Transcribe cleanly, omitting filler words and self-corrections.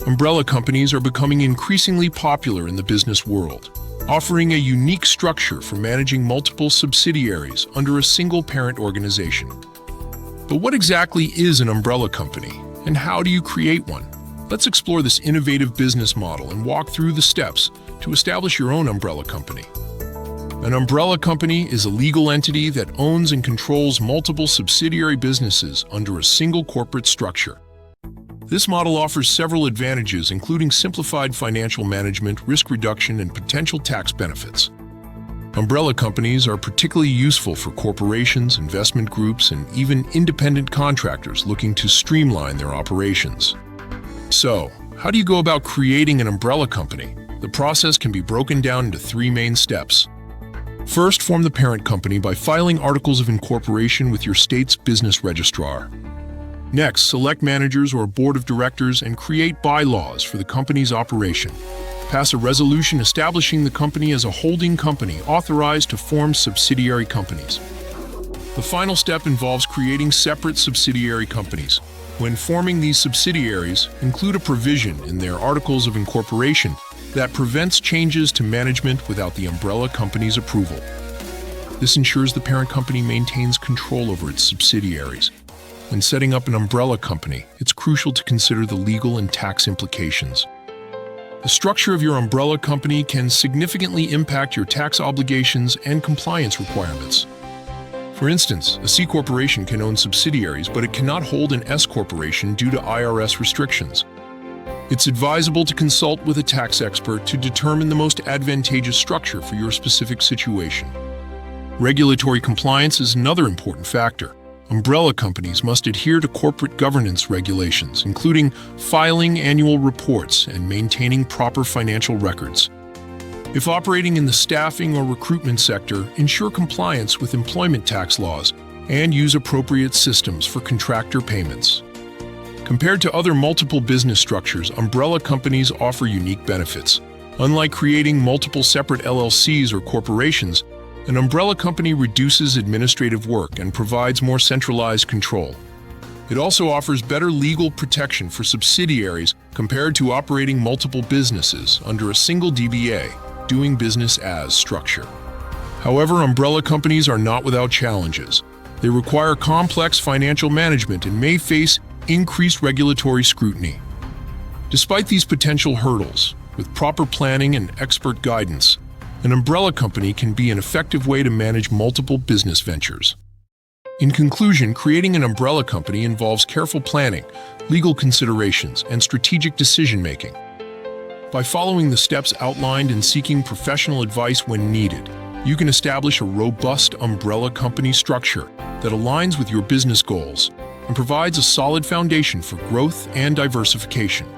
Umbrella companies are becoming increasingly popular in the business world, offering a unique structure for managing multiple subsidiaries under a single parent organization. But what exactly is an umbrella company, and how do you create one? Let's explore this innovative business model and walk through the steps to establish your own umbrella company. An umbrella company is a legal entity that owns and controls multiple subsidiary businesses under a single corporate structure. This model offers several advantages, including simplified financial management, risk reduction, and potential tax benefits. Umbrella companies are particularly useful for corporations, investment groups, and even independent contractors looking to streamline their operations. So, how do you go about creating an umbrella company? The process can be broken down into three main steps. First, form the parent company by filing articles of incorporation with your state's business registrar. Next, select managers or a board of directors and create bylaws for the company's operation. Pass a resolution establishing the company as a holding company authorized to form subsidiary companies. The final step involves creating separate subsidiary companies. When forming these subsidiaries, include a provision in their articles of incorporation that prevents changes to management without the umbrella company's approval. This ensures the parent company maintains control over its subsidiaries. When setting up an umbrella company, it's crucial to consider the legal and tax implications. The structure of your umbrella company can significantly impact your tax obligations and compliance requirements. For instance, a C corporation can own subsidiaries, but it cannot hold an S corporation due to IRS restrictions. It's advisable to consult with a tax expert to determine the most advantageous structure for your specific situation. Regulatory compliance is another important factor. Umbrella companies must adhere to corporate governance regulations, including filing annual reports and maintaining proper financial records. If operating in the staffing or recruitment sector, ensure compliance with employment tax laws and use appropriate systems for contractor payments. Compared to other multiple business structures, umbrella companies offer unique benefits. Unlike creating multiple separate LLCs or corporations, an umbrella company reduces administrative work and provides more centralized control. It also offers better legal protection for subsidiaries compared to operating multiple businesses under a single DBA, doing business as structure. However, umbrella companies are not without challenges. They require complex financial management and may face increased regulatory scrutiny. Despite these potential hurdles, with proper planning and expert guidance, an umbrella company can be an effective way to manage multiple business ventures. In conclusion, creating an umbrella company involves careful planning, legal considerations, and strategic decision-making. By following the steps outlined and seeking professional advice when needed, you can establish a robust umbrella company structure that aligns with your business goals and provides a solid foundation for growth and diversification.